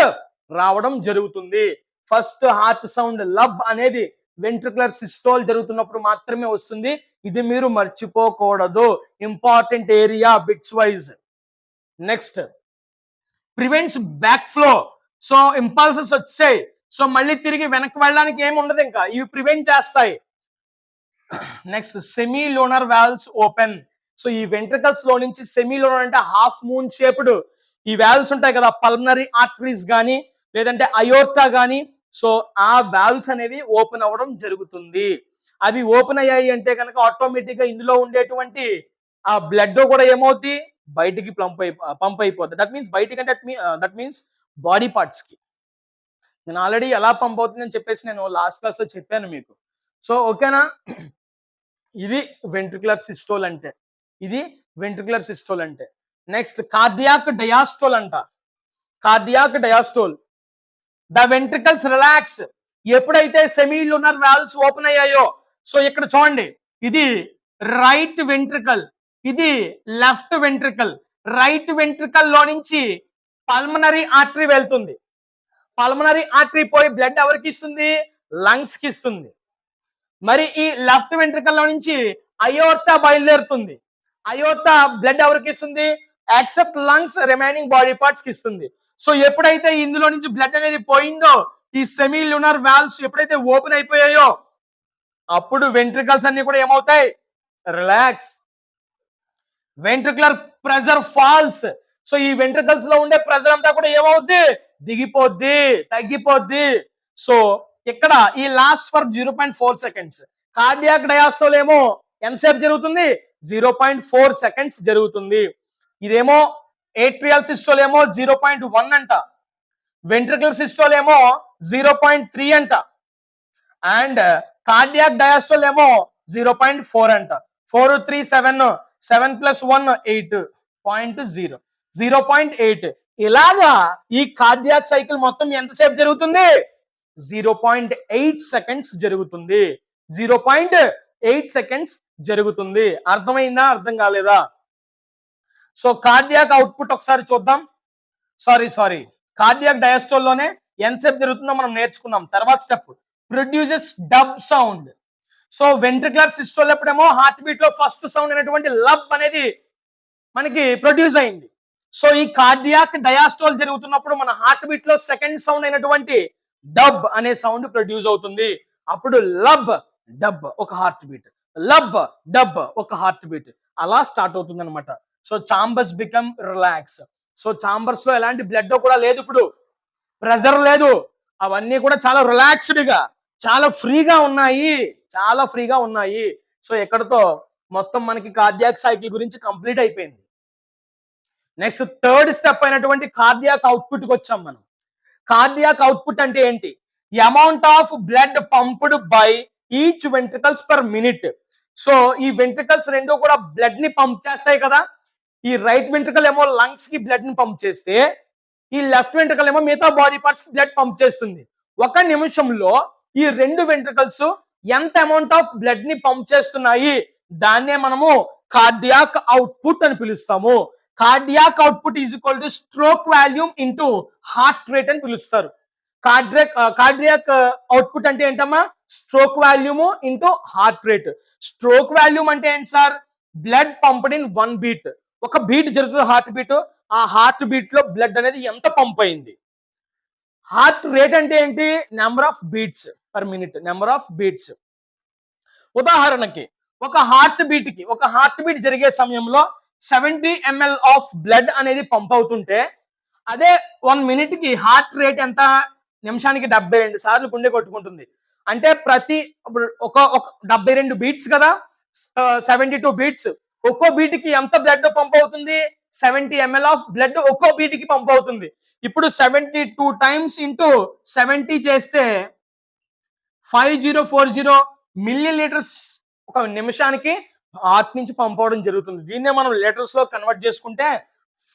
రావడం జరుగుతుంది. ఫస్ట్ హార్ట్ సౌండ్ లబ్ అనేది వెంట్రికులర్ సిస్టోల్ జరుగుతున్నప్పుడు మాత్రమే వస్తుంది. ఇది మీరు మర్చిపోకూడదు, important area bits wise. Next, prevents back flow. So impulses వచ్చాయి, సో మళ్ళీ తిరిగి వెనక్కి వెళ్ళడానికి ఏమి ఉండదు, ఇంకా ఇవి ప్రివెంట్ చేస్తాయి. Next, semi లోనర్ valves open. So ఈ వెంట్రికల్స్ లో నుంచి సెమీ లోనర్ అంటే హాఫ్ మూన్ షేప్డ్ ఈ వాల్వ్స్ ఉంటాయి కదా, పల్మనరీ ఆర్టరీస్ కానీ లేదంటే అయోర్టా కానీ, సో ఆ వాల్వ్స్ అనేవి ఓపెన్ అవ్వడం జరుగుతుంది. అవి ఓపెన్ అయ్యాయి అంటే కనుక ఆటోమేటిక్ గా ఇందులో ఉండేటువంటి ఆ బ్లడ్ కూడా ఏమవుతుంది? బయటికి పంప్ అయిపోతుంది. దట్ మీన్స్ బయటికి అంటే దట్ మీన్స్ బాడీ పార్ట్స్ కి. నేను ఆల్రెడీ ఎలా పంప్ అవుతుందని చెప్పేసి నేను లాస్ట్ క్లాస్ లో చెప్పాను మీకు. సో ఓకేనా, ఇది వెంట్రికులర్ సిస్టోల్ అంటే. ఇది వెంట్రికులర్ సిస్టోల్ అంటే. నెక్స్ట్, కార్డియాక్ డయాస్టోల్ అంట. Cardiac diastole, the ventricles relax. ఎప్పుడైతే సెమీ లూనర్ వాల్వ్స్ ఓపెన్ అయ్యాయో, సో ఇక్కడ చూడండి, ఇది రైట్ వెంట్రికల్, ఇది లెఫ్ట్ వెంట్రికల్. రైట్ వెంట్రికల్ లో నుంచి పల్మనరీ ఆర్టరీ వెళ్తుంది. పల్మనరీ ఆర్టరీ పోయి బ్లడ్ ఎవరికి ఇస్తుంది? లంగ్స్ కి ఇస్తుంది. మరి ఈ లెఫ్ట్ వెంట్రికల్ లో నుంచి అయోర్టా బయలుదేరుతుంది. అయోర్టా బ్లడ్ ఎవరికి ఇస్తుంది? Accept lungs remaining body parts కి ఇస్తుంది. సో ఎప్పుడైతే ఇందులో నుంచి బ్లడ్ అనేది పోయిందో, ఈ సెమీ ల్యూనర్ వాల్వ్స్ ఎప్పుడైతే ఓపెన్ అయిపోయాయో అప్పుడు వెంట్రికల్స్ అన్ని కూడా ఏమవుతాయి, relax. Ventricular pressure falls. So ఈ వెంట్రికల్స్ లో ఉండే ప్రెజర్ అంతా కూడా ఏమవుద్ది, దిగిపోద్ది, తగ్గిపోద్ది. సో ఇక్కడ ఈ last for 0.4 seconds. Cardiac diastole ఏమో ఎంతసేపు జరుగుతుంది, 0.4 సెకండ్స్ జరుగుతుంది. ఇదేమో ఏట్రియల్ సిస్టోల్ ఏమో 0.1 అంట, వెంట్రికల్ సిస్టోల్ ఏమో 0.3 అంట, అండ్ కార్డియాక్ డయాస్టోల్ ఏమో 0.4 అంట. 4 3 7 7 + 1 8.0 0.8. ఇలాగా ఈ కార్డియాక్ సైకిల్ మొత్తం ఎంతసేపు జరుగుతుంది, 0.8 సెకండ్స్ జరుగుతుంది. 0.8 సెకండ్స్ జరుగుతుంది. అర్థమైందా, అర్థం కాలేదా? సో కార్డియాక్ అవుట్పుట్ ఒకసారి చూద్దాం. సారీ కార్డియాక్ డయాస్టోల్లోనే ఎంతసేపు జరుగుతుందో మనం నేర్చుకున్నాం. తర్వాత step produces dub sound. So ventricular systole ఎప్పుడేమో హార్ట్ బీట్ లో ఫస్ట్ సౌండ్ అనేటువంటి లబ్ అనేది మనకి ప్రొడ్యూస్ అయింది. సో ఈ కార్డియాక్ డయాస్టోల్ జరుగుతున్నప్పుడు మన హార్ట్ బీట్ లో సెకండ్ సౌండ్ అయినటువంటి డబ్ అనే సౌండ్ ప్రొడ్యూస్ అవుతుంది. అప్పుడు లబ్ డబ్ ఒక హార్ట్ బీట్, లబ్ డబ్ ఒక హార్ట్ బీట్, అలా స్టార్ట్ అవుతుంది అనమాట. So chambers become relax. So chambers లో ఎలాంటి బ్లడ్ కూడా లేదు, ఇప్పుడు ప్రెజర్ లేదు, అవన్నీ కూడా చాలా రిలాక్స్డ్ గా చాలా ఫ్రీగా ఉన్నాయి, చాలా ఫ్రీగా ఉన్నాయి. సో ఎక్కడతో మొత్తం మనకి కార్డియాక్ సైకిల్ గురించి కంప్లీట్ అయిపోయింది. నెక్స్ట్ థర్డ్ స్టెప్ అయినటువంటి కార్డియాక్ అవుట్పుట్ కి వచ్చాం మనం. కార్డియాక్ అవుట్పుట్ అంటే ఏంటి, amount of blood pumped by each ventricles per minute. So ఈ వెంట్రికల్స్ రెండు కూడా బ్లడ్ ని పంప్ చేస్తాయి కదా. ఈ రైట్ వెంట్రికల్ ఏమో లంగ్స్ కి బ్లడ్ ని పంప్ చేస్తే, ఈ లెఫ్ట్ వెంట్రికల్ ఏమో మిగతా బాడీ పార్ట్స్ కి బ్లడ్ పంప్ చేస్తుంది. ఒక నిమిషంలో ఈ రెండు వెంట్రికల్స్ ఎంత అమౌంట్ ఆఫ్ బ్లడ్ ని పంప్ చేస్తున్నాయి, దాన్నే మనము కార్డియాక్ అవుట్పుట్ అని పిలుస్తాము. Cardiac output is equal to stroke volume into heart rate అని పిలుస్తారు. కార్డియాక్ అవుట్పుట్ అంటే ఏంటమ్మా, stroke volume into heart rate. Stroke volume అంటే ఏంటి sir, blood pumped in 1 beat. ఒక బీట్ జరుగుతుంది హార్ట్ బీట్, ఆ హార్ట్ బీట్ లో బ్లడ్ అనేది ఎంత పంప్ అయింది. హార్ట్ రేట్ అంటే ఏంటి, number of beats per minute, number of beats. ఉదాహరణకి ఒక హార్ట్ బీట్ జరిగే సమయంలో 70 ml ఆఫ్ బ్లడ్ అనేది పంప్ అవుతుంటే, అదే 1 మినిట్ కి హార్ట్ రేట్ ఎంత, నిమిషానికి 72 సార్లు గుండె కొట్టుకుంటుంది. అంటే ప్రతి ఒక 72 బీట్స్ కదా, 72 బీట్స్. ఒక్కో బీట్ కి ఎంత బ్లడ్ పంప్ అవుతుంది, 70 ml ఆఫ్ బ్లడ్ ఒక్కో బీట్ కి పంప్ అవుతుంది. ఇప్పుడు 72 టైమ్స్ ఇంటూ 70 చేస్తే 5040 మిల్లీ లీటర్స్ ఒక నిమిషానికి హార్ట్ నుంచి పంప్ అవడం జరుగుతుంది. దీన్నే మనం లీటర్స్ లో కన్వర్ట్ చేసుకుంటే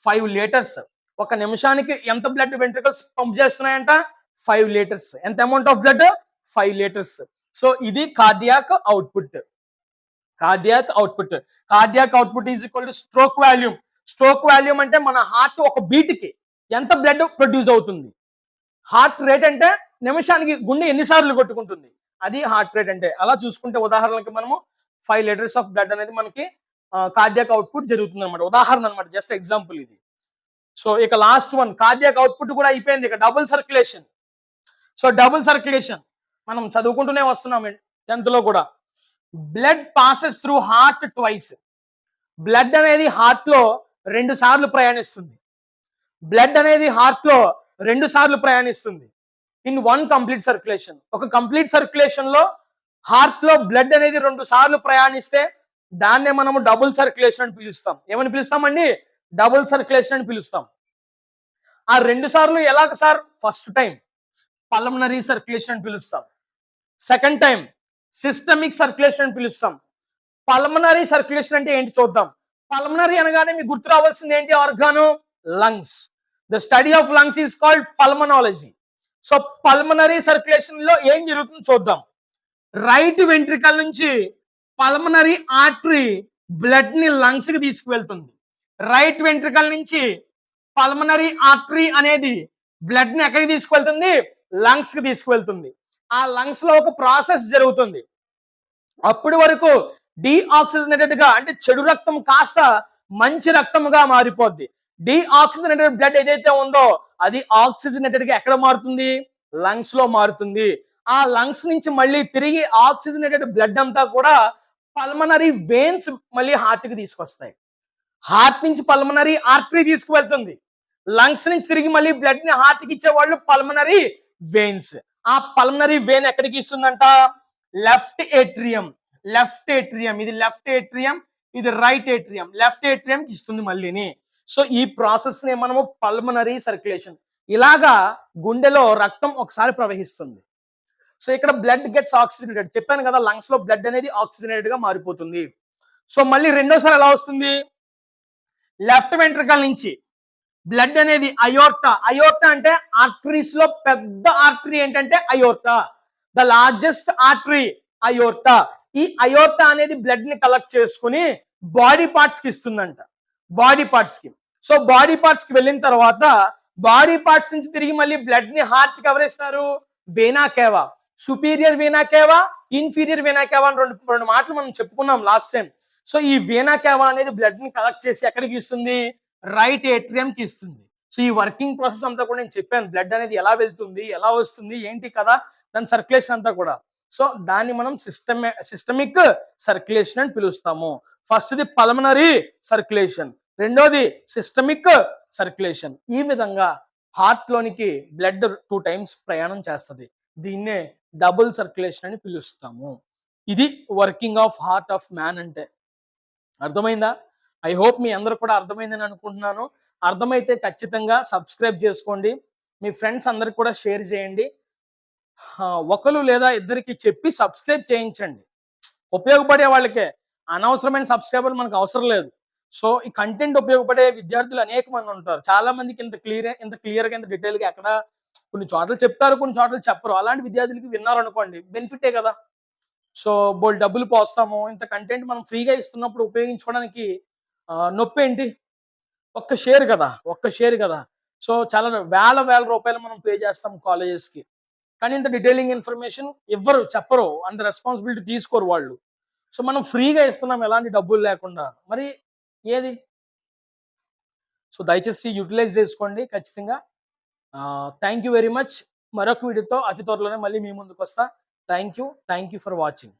5 లీటర్స్. ఒక నిమిషానికి ఎంత బ్లడ్ వెంట్రికల్స్ పంప్ చేస్తున్నాయంట, 5 లీటర్స్. ఎంత amount of blood, 5 litres. So ఇది cardiac output. Cardiac output is equal to stroke volume. Stroke volume అంటే మన హార్ట్ ఒక బీట్ కి ఎంత బ్లడ్ ప్రొడ్యూస్ అవుతుంది. హార్ట్ రేట్ అంటే నిమిషానికి గుండె ఎన్నిసార్లు కొట్టుకుంటుంది, అది హార్ట్ రేట్ అంటే. అలా చూసుకుంటే ఉదాహరణకి మనము 5 లీటర్స్ ఆఫ్ బ్లడ్ అనేది మనకి కార్డియాక్ అవుట్పుట్ జరుగుతుంది అనమాట. ఉదాహరణ అనమాట, జస్ట్ ఎగ్జాంపుల్ ఇది. సో ఇక లాస్ట్ వన్, కార్డియాక్ అవుట్పుట్ కూడా అయిపోయింది. ఇక double circulation. So double circulation మనం చదువుకుంటూనే వస్తున్నాం 10th లో కూడా. Blood passes through heart twice. Blood అనేది హార్ట్ లో 2 సార్లు ప్రయాణిస్తుంది. బ్లడ్ అనేది హార్ట్ లో 2 సార్లు ప్రయాణిస్తుంది ఇన్ 1 కంప్లీట్ సర్క్యులేషన్. ఒక కంప్లీట్ సర్క్యులేషన్ లో హార్ట్ లో బ్లడ్ అనేది 2 సార్లు ప్రయాణిస్తే దాన్నే మనము డబుల్ సర్క్యులేషన్ అని పిలుస్తాం. ఏమని పిలుస్తామండి, డబుల్ సర్క్యులేషన్ అని పిలుస్తాం. ఆ 2 సార్లు ఎలాగ sir, first time pulmonary circulation అని పిలుస్తాం, సెకండ్ టైం సిస్టమిక్ సర్క్యులేషన్ అని పిలుస్తాం. పల్మనరీ సర్క్యులేషన్ అంటే ఏంటి చూద్దాం. పల్మనరీ అనగానే మీకు గుర్తు రావాల్సింది ఏంటి, organ, lungs. The study of lungs is called pulmonology. So pulmonary circulation లో ఏం జరుగుతుందో చూద్దాం. రైట్ వెంట్రికల్ నుంచి పల్మనరీ ఆర్టరీ బ్లడ్ ని లంగ్స్ కి తీసుకువెళ్తుంది. రైట్ వెంట్రికల్ నుంచి పల్మనరీ ఆర్టరీ అనేది బ్లడ్ ని ఎక్కడికి తీసుకువెళ్తుంది, లంగ్స్ కి తీసుకువెళ్తుంది. ఆ లంగ్స్ లో ఒక ప్రాసెస్ జరుగుతుంది. అప్పటి వరకు డీఆక్సిజనేటెడ్ గా అంటే చెడు రక్తం కాస్త మంచి రక్తముగా మారిపోద్ది. డీఆక్సిజనేటెడ్ బ్లడ్ ఏదైతే ఉందో అది ఆక్సిజనేటెడ్ గా ఎక్కడ మారుతుంది? లంగ్స్ లో మారుతుంది. ఆ లంగ్స్ నుంచి మళ్ళీ తిరిగి ఆక్సిజనేటెడ్ బ్లడ్ అంతా కూడా పల్మనరీ వెయిన్స్ మళ్ళీ హార్ట్ కి తీసుకొస్తాయి. హార్ట్ నుంచి పల్మనరీ ఆర్టరీ తీసుకువెళ్తుంది. లంగ్స్ నుంచి తిరిగి మళ్ళీ బ్లడ్ ని హార్ట్ కి ఇచ్చేవాళ్ళు పల్మనరీ వెయిన్స్. ఆ పల్మనరీ వెయిన్ ఎక్కడికి ఇస్తుందంట? Left atrium. లెఫ్ట్ ఏట్రియం, ఇది లెఫ్ట్ ఏట్రియం, ఇది రైట్ ఏట్రియం. లెఫ్ట్ ఏట్రియం కి ఇస్తుంది మళ్ళీని. సో ఈ ప్రాసెస్ ని మనము పల్మనరీ సర్క్యులేషన్. ఇలాగా గుండెలో రక్తం ఒకసారి ప్రవహిస్తుంది. సో ఇక్కడ బ్లడ్ గెట్స్ ఆక్సిజనేటెడ్. చెప్పాను కదా, లంగ్స్ లో బ్లడ్ అనేది ఆక్సిజనేటెడ్ గా మారిపోతుంది. సో మళ్ళీ రెండోసారి ఎలా వస్తుంది? లెఫ్ట్ వెంట్రికల్ నుంచి బ్లడ్ అనేది అయోర్టా. అయోర్టా అంటే ఆర్టరీస్ లో పెద్ద ఆర్టరీ ఏంటంటే aorta. The largest artery aorta. ఈ అయోర్టా అనేది బ్లడ్ ని కలెక్ట్ చేసుకుని బాడీ పార్ట్స్ కి ఇస్తుందంట. బాడీ పార్ట్స్ కి. సో బాడీ పార్ట్స్ కి వెళ్ళిన తర్వాత బాడీ పార్ట్స్ నుంచి తిరిగి మళ్ళీ బ్లడ్ ని హార్ట్ కి ఎవరేస్తారు? వేనా కేవా. సుపీరియర్ వేనా కేవా, ఇన్ఫీరియర్ వేనా కేవా అని రెండు మాటలు మనం చెప్పుకున్నాం లాస్ట్ టైం. సో ఈ వేనా కేవా అనేది బ్లడ్ ని కలెక్ట్ చేసి ఎక్కడికి ఇస్తుంది? రైట్ ఏట్రియం కి ఇస్తుంది. సో ఈ వర్కింగ్ ప్రాసెస్ అంతా కూడా నేను చెప్పాను. బ్లడ్ అనేది ఎలా వెళ్తుంది, ఎలా వస్తుంది, ఏంటి కదా, దాని సర్క్యులేషన్ అంతా కూడా. సో దాన్ని మనం సిస్టమిక్ సర్క్యులేషన్ అని పిలుస్తాము. ఫస్ట్ది పల్మనరీ సర్క్యులేషన్, రెండోది సిస్టమిక్ సర్క్యులేషన్. ఈ విధంగా హార్ట్ లోనికి బ్లడ్ 2 times ప్రయాణం చేస్తుంది. దీన్నే డబుల్ సర్క్యులేషన్ అని పిలుస్తాము. ఇది working of heart of man అంటే. అర్థమైందా? ఐ హోప్ మీ అందరూ కూడా అర్థమైందని అనుకుంటున్నాను. అర్థమైతే ఖచ్చితంగా సబ్స్క్రైబ్ చేసుకోండి. మీ ఫ్రెండ్స్ అందరికి కూడా షేర్ చేయండి. ఒకరు లేదా ఇద్దరికి చెప్పి సబ్స్క్రైబ్ చేయించండి. ఉపయోగపడే వాళ్ళకే. అనవసరమైన సబ్స్క్రైబర్లు మనకు అవసరం లేదు. సో ఈ కంటెంట్ ఉపయోగపడే విద్యార్థులు అనేక మంది ఉంటారు. చాలా మందికి ఇంత క్లియర్గా ఇంత డీటెయిల్గా ఎక్కడ కొన్ని చోట్ల చెప్తారు, కొన్ని చోట్ల చెప్పరు. అలాంటి విద్యార్థులకి విన్నారనుకోండి, బెనిఫిటే కదా. సో బోల్ డబ్బులు పోస్తాము, ఇంత కంటెంట్ మనం ఫ్రీగా ఇస్తున్నప్పుడు ఉపయోగించుకోవడానికి నొప్పి ఏంటి? ఒక్క షేర్ కదా, ఒక్క షేర్ కదా. సో చాలా వేల రూపాయలు మనం పే చేస్తాం కాలేజెస్కి, కానీ ఇంత డీటెయిలింగ్ ఇన్ఫర్మేషన్ ఇవ్వరు, చెప్పరు, అంత రెస్పాన్సిబిలిటీ తీసుకోరు వాళ్ళు. సో మనం ఫ్రీగా ఇస్తున్నాం ఎలాంటి డబ్బులు లేకుండా, మరి ఏది? సో దయచేసి యూటిలైజ్ చేసుకోండి ఖచ్చితంగా. Thank you very much. మరొక వీడియోతో అతి త్వరలోనే మళ్ళీ మీ ముందుకు వస్తా. Thank you for watching.